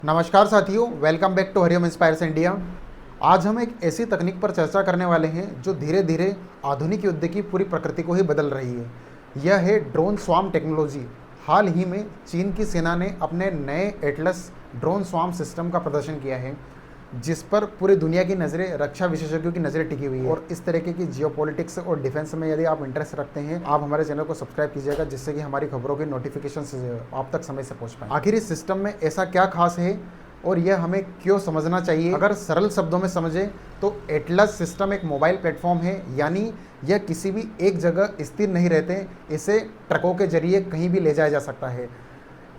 नमस्कार साथियों, welcome back to Hariom inspires India. आज हम एक ऐसी तकनीक पर चर्चा करने वाले हैं जो धीरे धीरे आधुनिक युद्ध की पूरी प्रकृति को ही बदल रही है। यह है ड्रोन स्वार्म टेक्नोलॉजी। हाल ही में चीन की सेना ने अपने नए एटलस ड्रोन स्वार्म सिस्टम का प्रदर्शन किया है, जिस पर पूरी दुनिया की नज़रें, रक्षा विशेषज्ञों की नज़रें टिकी हुई है। और इस तरीके की जियोपॉलिटिक्स और डिफेंस में यदि आप इंटरेस्ट रखते हैं, आप हमारे चैनल को सब्सक्राइब कीजिएगा, जिससे कि हमारी खबरों की नोटिफिकेशन आप तक समय से पहुंच पाए। आखिर इस सिस्टम में ऐसा क्या खास है और यह हमें क्यों समझना चाहिए? अगर सरल शब्दों में समझें तो एटलस सिस्टम एक मोबाइल प्लेटफॉर्म है, यानी यह किसी भी एक जगह स्थिर नहीं रहते। इसे ट्रकों के जरिए कहीं भी ले जाया जा सकता है।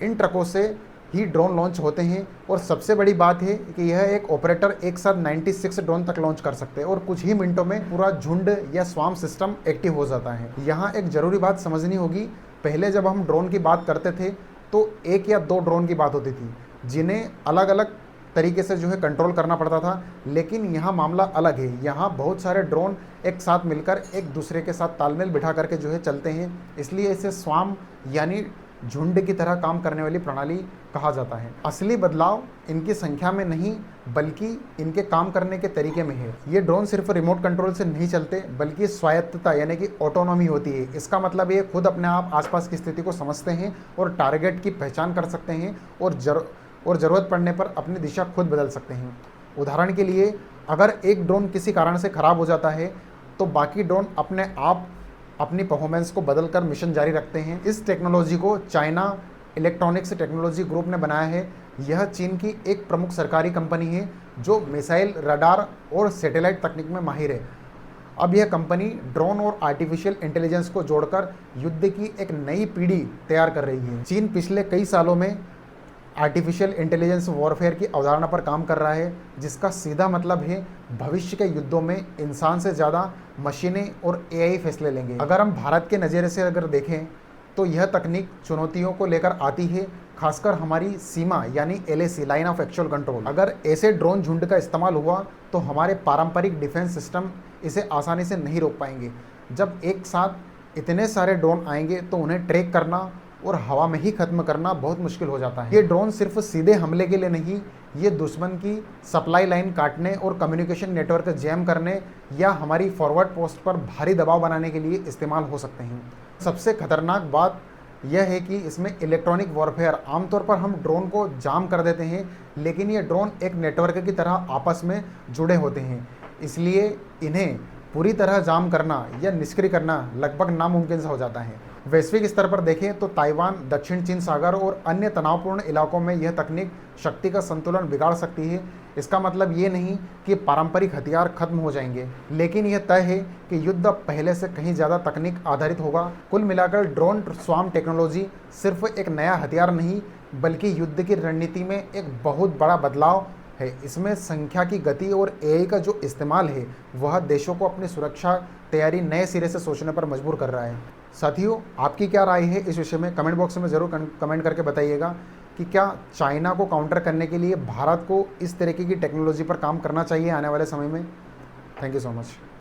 इन ट्रकों से ही ड्रोन लॉन्च होते हैं और सबसे बड़ी बात है कि यह एक ऑपरेटर एक साथ 96 ड्रोन तक लॉन्च कर सकते हैं और कुछ ही मिनटों में पूरा झुंड या स्वार्म सिस्टम एक्टिव हो जाता है। यहाँ एक ज़रूरी बात समझनी होगी। पहले जब हम ड्रोन की बात करते थे तो एक या दो ड्रोन की बात होती थी, जिन्हें अलग अलग तरीके से कंट्रोल करना पड़ता था। लेकिन यहाँ मामला अलग है। यहाँ बहुत सारे ड्रोन एक साथ मिलकर एक दूसरे के साथ तालमेल बिठा करके चलते हैं, इसलिए इसे स्वार्म यानी झुंड की तरह काम करने वाली प्रणाली कहा जाता है। असली बदलाव इनकी संख्या में नहीं, बल्कि इनके काम करने के तरीके में है। ये ड्रोन सिर्फ रिमोट कंट्रोल से नहीं चलते, बल्कि स्वायत्तता यानी कि ऑटोनॉमी होती है। इसका मतलब ये खुद अपने आप आसपास की स्थिति को समझते हैं और टारगेट की पहचान कर सकते हैं और ज़रूरत पड़ने पर अपनी दिशा खुद बदल सकते हैं। उदाहरण के लिए, अगर एक ड्रोन किसी कारण से ख़राब हो जाता है तो बाकी ड्रोन अपने आप अपनी परफॉर्मेंस को बदलकर मिशन जारी रखते हैं। इस टेक्नोलॉजी को चाइना इलेक्ट्रॉनिक्स टेक्नोलॉजी ग्रुप ने बनाया है। यह चीन की एक प्रमुख सरकारी कंपनी है जो मिसाइल, रडार और सैटेलाइट तकनीक में माहिर है। अब यह कंपनी ड्रोन और आर्टिफिशियल इंटेलिजेंस को जोड़कर युद्ध की एक नई पीढ़ी तैयार कर रही है। चीन पिछले कई सालों में आर्टिफिशियल इंटेलिजेंस वॉरफेयर की अवधारणा पर काम कर रहा है, जिसका सीधा मतलब है भविष्य के युद्धों में इंसान से ज़्यादा मशीनें और एआई फैसले लेंगे। अगर हम भारत के नज़रिए से देखें तो यह तकनीक चुनौतियों को लेकर आती है, खासकर हमारी सीमा यानी LAC, line of actual control. अगर ऐसे ड्रोन झुंड का इस्तेमाल हुआ तो हमारे पारंपरिक डिफेंस सिस्टम इसे आसानी से नहीं रोक पाएंगे। जब एक साथ इतने सारे ड्रोन आएंगे तो उन्हें ट्रैक करना और हवा में ही खत्म करना बहुत मुश्किल हो जाता है। ये ड्रोन सिर्फ सीधे हमले के लिए नहीं, ये दुश्मन की सप्लाई लाइन काटने और कम्युनिकेशन नेटवर्क जैम करने या हमारी फॉरवर्ड पोस्ट पर भारी दबाव बनाने के लिए इस्तेमाल हो सकते हैं। सबसे खतरनाक बात यह है कि इसमें इलेक्ट्रॉनिक वॉरफेयर, आमतौर पर हम ड्रोन को जाम कर देते हैं, लेकिन ये ड्रोन एक नेटवर्क की तरह आपस में जुड़े होते हैं, इसलिए इन्हें पूरी तरह जाम करना या निष्क्रिय करना लगभग नामुमकिन सा हो जाता है। वैश्विक स्तर पर देखें तो ताइवान, दक्षिण चीन सागर और अन्य तनावपूर्ण इलाकों में यह तकनीक शक्ति का संतुलन बिगाड़ सकती है। इसका मतलब ये नहीं कि पारंपरिक हथियार खत्म हो जाएंगे, लेकिन यह तय है कि युद्ध पहले से कहीं ज़्यादा तकनीक आधारित होगा। कुल मिलाकर ड्रोन स्वार्म टेक्नोलॉजी सिर्फ एक नया हथियार नहीं, बल्कि युद्ध की रणनीति में एक बहुत बड़ा बदलाव है। इसमें संख्या की गति और एआई का जो इस्तेमाल है, वह देशों को अपनी सुरक्षा तैयारी नए सिरे से सोचने पर मजबूर कर रहा है। साथियों, आपकी क्या राय है इस विषय में? कमेंट बॉक्स में ज़रूर कमेंट करके बताइएगा कि क्या चाइना को काउंटर करने के लिए भारत को इस तरीके की टेक्नोलॉजी पर काम करना चाहिए आने वाले समय में। Thank you so much.